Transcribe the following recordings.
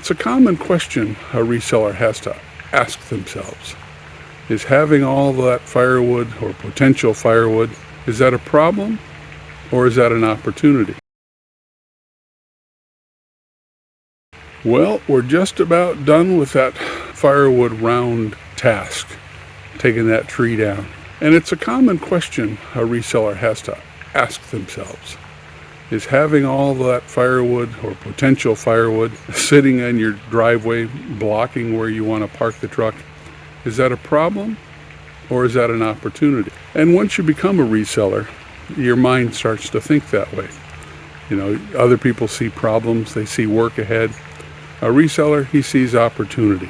it's a common question a reseller has to ask themselves. Is having all that firewood or potential firewood, is that a problem or is that an opportunity? Well, we're just about done with that firewood round task, taking that tree down. And it's a common question a reseller has to ask themselves. Is having all that firewood or potential firewood sitting in your driveway, blocking where you want to park the truck, is that a problem or is that an opportunity? And once you become a reseller, your mind starts to think that way. You know, other people see problems, they see work ahead. A reseller, he sees opportunity.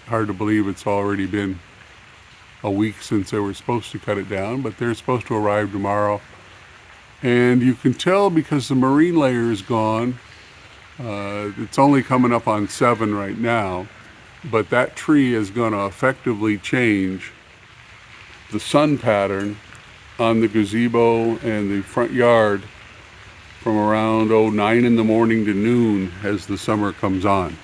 Hard to believe it's already been a week since they were supposed to cut it down, but they're supposed to arrive tomorrow. And you can tell because the marine layer is gone. It's only coming up on 7 right now, but that tree is going to effectively change the sun pattern on the gazebo and the front yard from around 9 in the morning to noon as the summer comes on.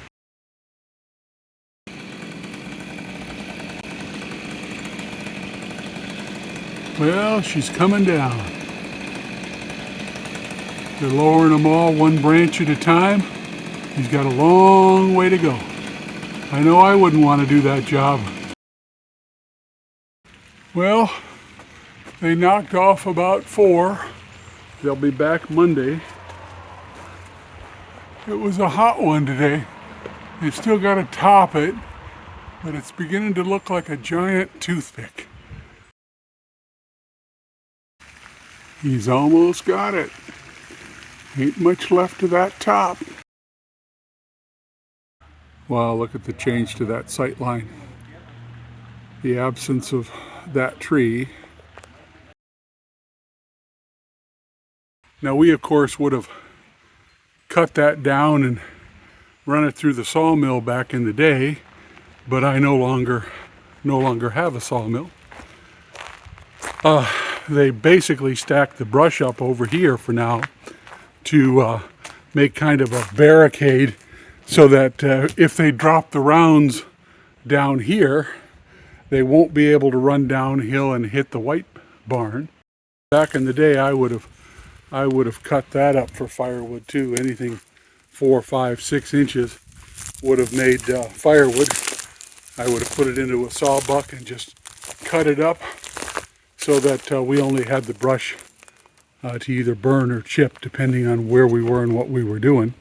Well, she's coming down. They're lowering them all one branch at a time. He's got a long way to go. I know I wouldn't want to do that job. Well, they knocked off about 4. They'll be back Monday. It was a hot one today. They still got to top it, but it's beginning to look like a giant toothpick. He's almost got it. Ain't much left of that top. Wow, look at the change to that sight line. The absence of that tree. Now we of course would have cut that down and run it through the sawmill back in the day, but I no longer have a sawmill. They basically stacked the brush up over here for now to make kind of a barricade so that if they drop the rounds down here, they won't be able to run downhill and hit the white barn. Back in the day, I would have cut that up for firewood too. Anything 4, 5, 6 inches would have made firewood. I would have put it into a sawbuck and just cut it up so that we only had the brush to either burn or chip depending on where we were and what we were doing.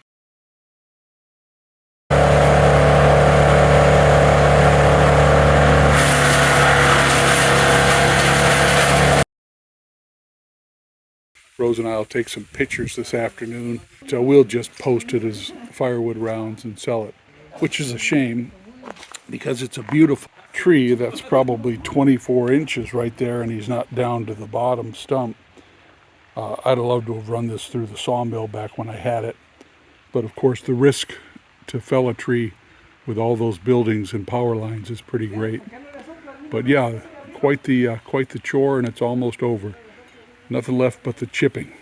Rose and I will take some pictures this afternoon. So we'll just post it as firewood rounds and sell it, which is a shame because it's a beautiful tree that's probably 24 inches right there and he's not down to the bottom stump. I'd have loved to have run this through the sawmill back when I had it. But of course the risk to fell a tree with all those buildings and power lines is pretty great. But yeah, quite the chore, and it's almost over. Nothing left but the chipping.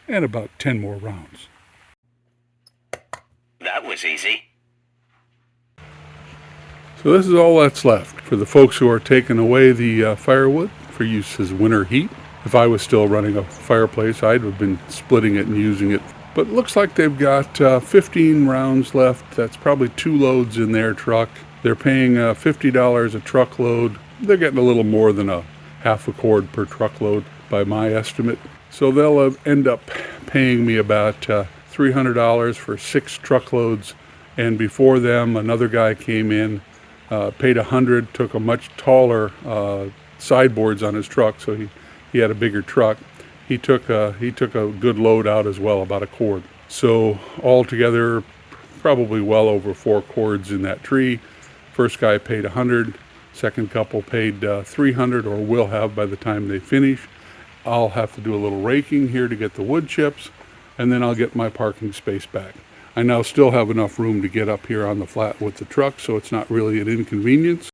And about 10 more rounds. That was easy. So this is all that's left for the folks who are taking away the firewood for use as winter heat. If I was still running a fireplace, I'd have been splitting it and using it. But it looks like they've got 15 rounds left. That's probably 2 loads in their truck. They're paying $50 a truckload. They're getting a little more than a half a cord per truckload by my estimate. So they'll end up paying me about $300 for 6 truckloads. And before them, another guy came in, paid $100, took a much taller sideboards on his truck, so he had a bigger truck. He took a good load out as well, about a cord. So altogether, probably well over 4 cords in that tree. First guy paid $100. Second couple paid $300, or will have by the time they finish. I'll have to do a little raking here to get the wood chips, and then I'll get my parking space back. I now still have enough room to get up here on the flat with the truck, so it's not really an inconvenience.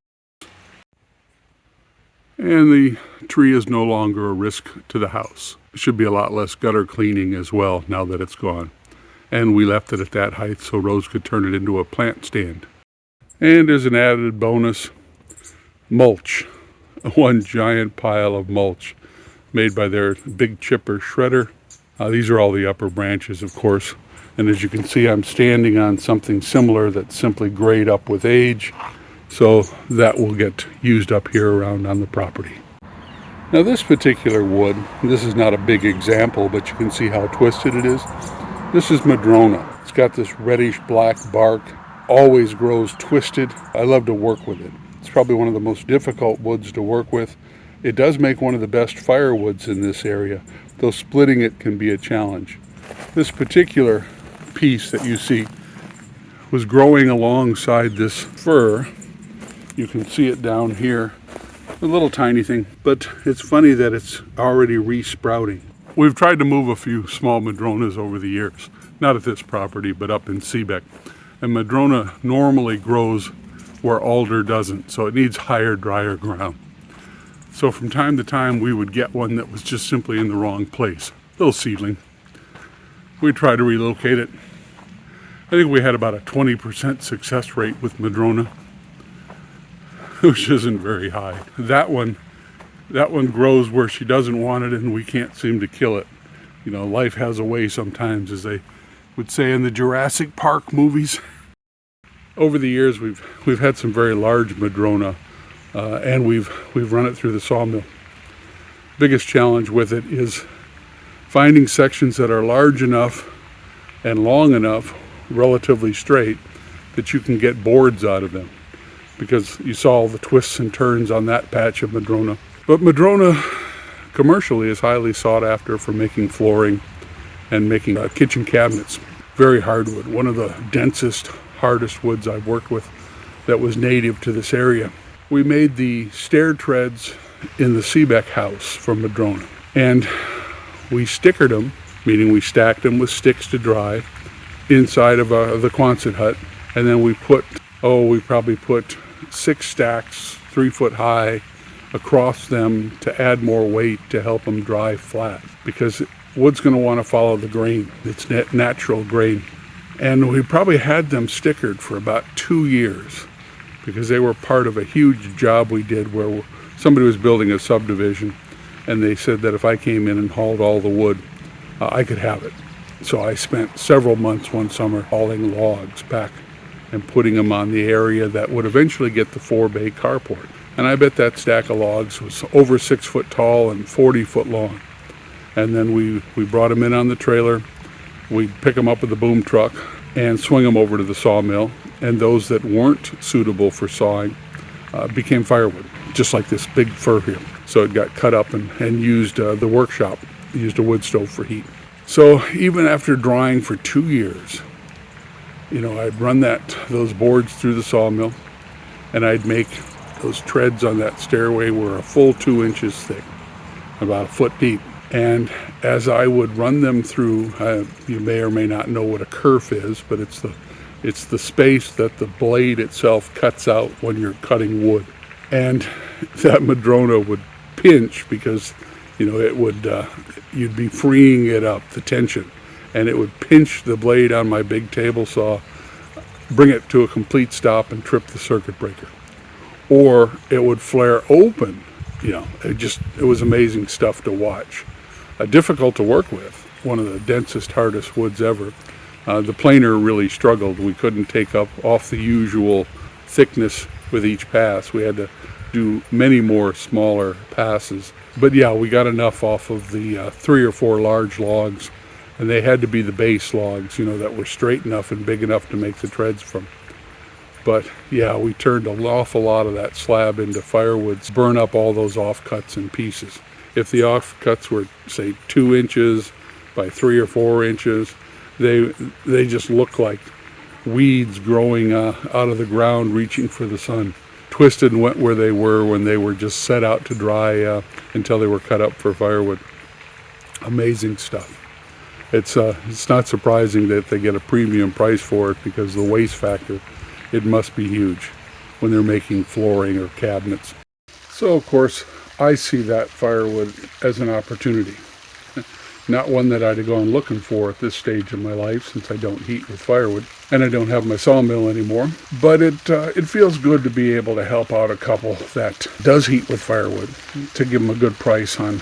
And the tree is no longer a risk to the house. It should be a lot less gutter cleaning as well now that it's gone. and we left it at that height so Rose could turn it into a plant stand. And as an added bonus, mulch. One giant pile of mulch made by their big chipper shredder. These are all the upper branches, of course. And as you can see, I'm standing on something similar that's simply grayed up with age. So that will get used up here around on the property. Now this particular wood, this is not a big example, but you can see how twisted it is. This is Madrone. It's got this reddish black bark, always grows twisted. I love to work with it. It's probably one of the most difficult woods to work with. It does make one of the best firewoods in this area, though splitting it can be a challenge. This particular piece that you see was growing alongside this fir. You can see it down here, a little tiny thing, but it's funny that it's already re-sprouting. We've tried to move a few small Madrones over the years, not at this property, but up in Seebeck. And Madrone normally grows where alder doesn't, so it needs higher, drier ground. So from time to time, we would get one that was just simply in the wrong place. Little seedling. We'd try to relocate it. I think we had about a 20% success rate with Madrone, which isn't very high. That one grows where she doesn't want it, and we can't seem to kill it. You know, life has a way sometimes, as they would say in the Jurassic Park movies. Over the years, we've had some very large Madrone, and we've run it through the sawmill. Biggest challenge with it is finding sections that are large enough and long enough, relatively straight, that you can get boards out of them. Because you saw all the twists and turns on that patch of Madrone. But Madrone commercially is highly sought after for making flooring and making kitchen cabinets. Very hardwood, one of the densest, hardest woods I've worked with that was native to this area. We made the stair treads in the Seebeck house from Madrone, and we stickered them, meaning we stacked them with sticks to dry inside of the Quonset hut, and then we probably put 6 stacks 3 foot high across them to add more weight to help them dry flat, because wood's going to want to follow the grain. It's natural grain. And we probably had them stickered for about 2 years because they were part of a huge job we did where somebody was building a subdivision, and they said that if I came in and hauled all the wood, I could have it. So I spent several months one summer hauling logs back and putting them on the area that would eventually get the 4-bay carport. And I bet that stack of logs was over 6 foot tall and 40 foot long. And then we brought them in on the trailer. We'd pick them up with the boom truck and swing them over to the sawmill. And those that weren't suitable for sawing became firewood, just like this big fir here. So it got cut up and used the workshop, used a wood stove for heat. So even after drying for 2 years, you know, I'd run those boards through the sawmill, and I'd make those treads on that stairway were a full 2 inches thick, about a foot deep. And as I would run them through, you may or may not know what a kerf is, but it's the space that the blade itself cuts out when you're cutting wood. And that Madrone would pinch because, you know, it would you'd be freeing it up, the tension, and it would pinch the blade on my big table saw, bring it to a complete stop, and trip the circuit breaker. Or it would flare open. You know, it was amazing stuff to watch. Difficult to work with, one of the densest, hardest woods ever. The planer really struggled. We couldn't take up off the usual thickness with each pass. We had to do many more smaller passes. But yeah, we got enough off of the 3 or 4 large logs, and they had to be the base logs, you know, that were straight enough and big enough to make the treads from. But yeah, we turned an awful lot of that slab into firewoods, burn up all those offcuts in pieces. If the offcuts were, say, 2 inches by 3 or 4 inches, they just look like weeds growing out of the ground, reaching for the sun. Twisted and went where they were when they were just set out to dry until they were cut up for firewood. Amazing stuff. It's not surprising that they get a premium price for it, because the waste factor, it must be huge when they're making flooring or cabinets. So of course, I see that firewood as an opportunity. Not one that I'd have gone looking for at this stage of my life, since I don't heat with firewood and I don't have my sawmill anymore. But it feels good to be able to help out a couple that does heat with firewood, to give them a good price on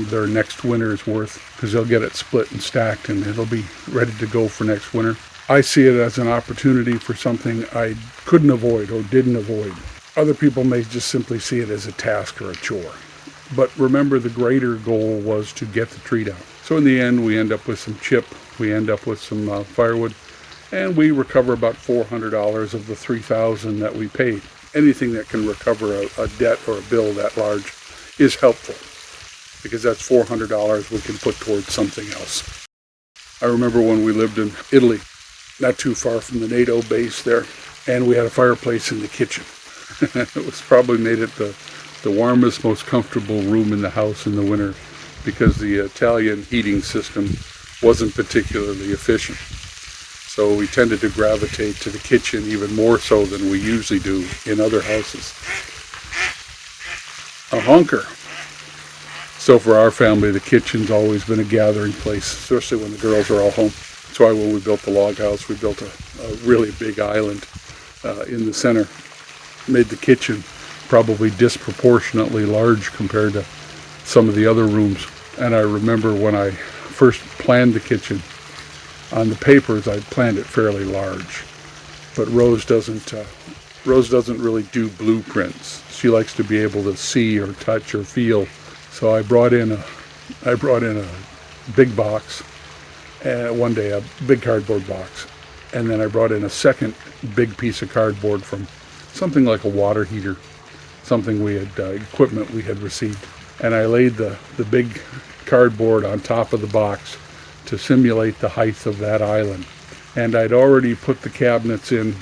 their next winter's worth, because they'll get it split and stacked and it'll be ready to go for next winter. I see it as an opportunity for something I couldn't avoid or didn't avoid. Other people may just simply see it as a task or a chore. But remember, the greater goal was to get the tree down. So in the end, we end up with some chip, we end up with some firewood, and we recover about $400 of the $3,000 that we paid. Anything that can recover a debt or a bill that large is helpful, because that's $400 we can put towards something else. I remember when we lived in Italy, not too far from the NATO base there, and we had a fireplace in the kitchen. It was probably made it the warmest, most comfortable room in the house in the winter, because the Italian heating system wasn't particularly efficient. So we tended to gravitate to the kitchen even more so than we usually do in other houses. A honker. So for our family, the kitchen's always been a gathering place, especially when the girls are all home. That's why when we built the log house, we built a really big island in the center. Made the kitchen probably disproportionately large compared to some of the other rooms. And I remember when I first planned the kitchen, on the papers I planned it fairly large, but Rose doesn't really do blueprints. She likes to be able to see or touch or feel. So I brought in a big box, one day, a big cardboard box, and then I brought in a second big piece of cardboard from something like a water heater, something we had, equipment we had received. And I laid the big cardboard on top of the box to simulate the height of that island. And I'd already put the cabinets in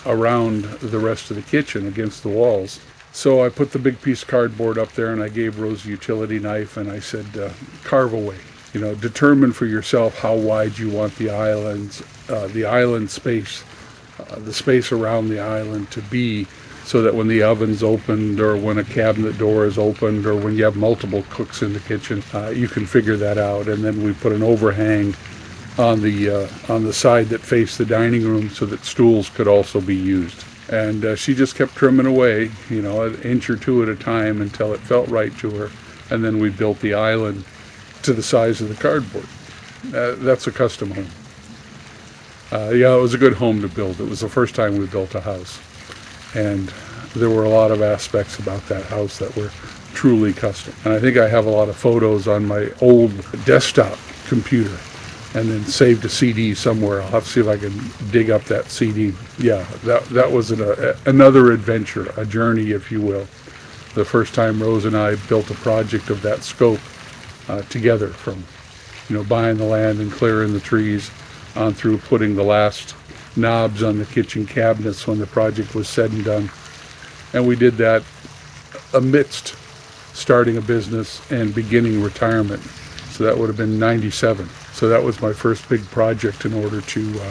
around the rest of the kitchen against the walls. So I put the big piece of cardboard up there, and I gave Rose a utility knife, and I said, carve away. Determine for yourself how wide you want the island space, the space around the island to be, so that when the oven's opened, or when a cabinet door is opened, or when you have multiple cooks in the kitchen, you can figure that out. And then we put an overhang on the side that faced the dining room, so that stools could also be used. And she just kept trimming away, an inch or two at a time, until it felt right to her. And then we built the island to the size of the cardboard. That's a custom home. It was a good home to build. It was the first time we built a house. And there were a lot of aspects about that house that were truly custom. And I think I have a lot of photos on my old desktop computer, and then saved a CD somewhere. I'll have to see if I can dig up that CD. Yeah, that was another adventure, a journey, if you will. The first time Rose and I built a project of that scope together, from buying the land and clearing the trees, on through putting the last knobs on the kitchen cabinets when the project was said and done. And we did that amidst starting a business and beginning retirement. So that would have been 97. So that was my first big project, in order to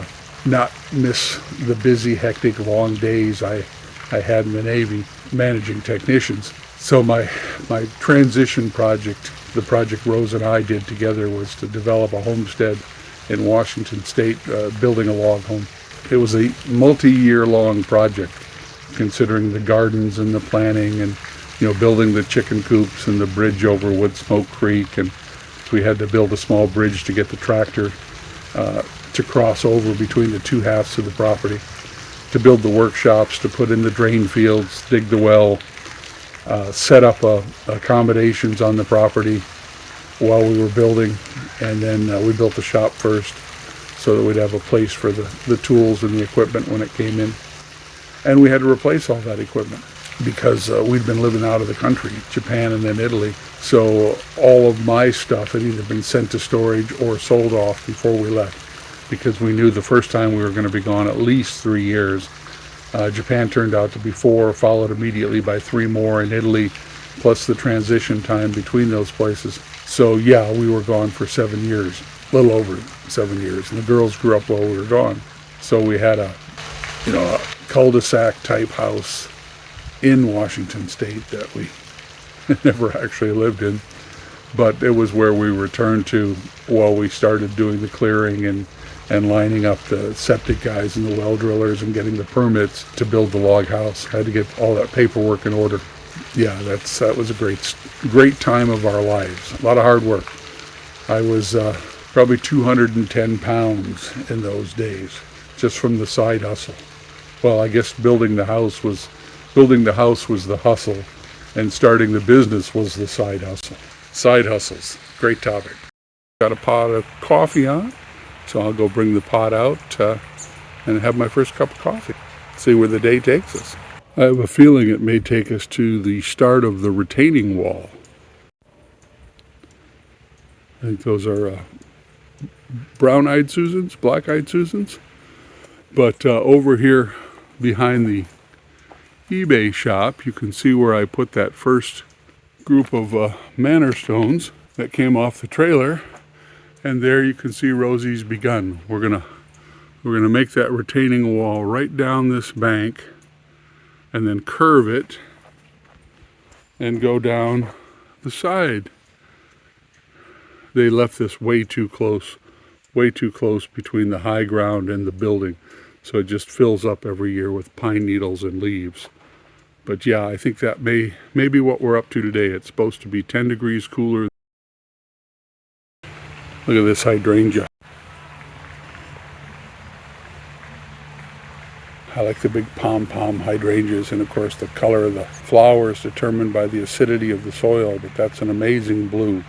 not miss the busy, hectic, long days I had in the Navy managing technicians. So my transition project, the project Rose and I did together, was to develop a homestead in Washington State, building a log home. It was a multi-year long project, considering the gardens and the planning, and building the chicken coops and the bridge over Woodsmoke Creek. And we had to build a small bridge to get the tractor to cross over between the two halves of the property, to build the workshops, to put in the drain fields, dig the well, set up accommodations on the property while we were building. And then we built the shop first, so that we'd have a place for the tools and the equipment when it came in. And we had to replace all that equipment, because we'd been living out of the country, Japan and then Italy. So all of my stuff had either been sent to storage or sold off before we left, because we knew the first time we were going to be gone at least 3 years. Japan turned out to be 4, followed immediately by 3 more in Italy, plus the transition time between those places. So yeah, we were gone for 7 years, a little over 7 years, and the girls grew up while we were gone. So we had a cul-de-sac type house in Washington State that we never actually lived in. but it was where we returned to while we started doing the clearing and lining up the septic guys and the well drillers and getting the permits to build the log house. Had to get all that paperwork in order. Yeah, that was a great time of our lives. A lot of hard work. I was probably 210 pounds in those days, just from the side hustle. Well, I guess building the house was the hustle, and starting the business was the side hustle. Side hustles, great topic. Got a pot of coffee on, so I'll go bring the pot out and have my first cup of coffee. See where the day takes us. I have a feeling it may take us to the start of the retaining wall. I think those are brown-eyed Susans, black-eyed Susans. But over here behind the eBay shop, you can see where I put that first group of manor stones that came off the trailer. And there you can see Rosie's begun. We're gonna make that retaining wall right down this bank and then curve it and go down the side. They left this way too close between the high ground and the building. So it just fills up every year with pine needles and leaves. But yeah, I think that may be what we're up to today. It's supposed to be 10 degrees cooler. Look at this hydrangea. I like the big pom-pom hydrangeas, and of course the color of the flower is determined by the acidity of the soil, but that's an amazing blue.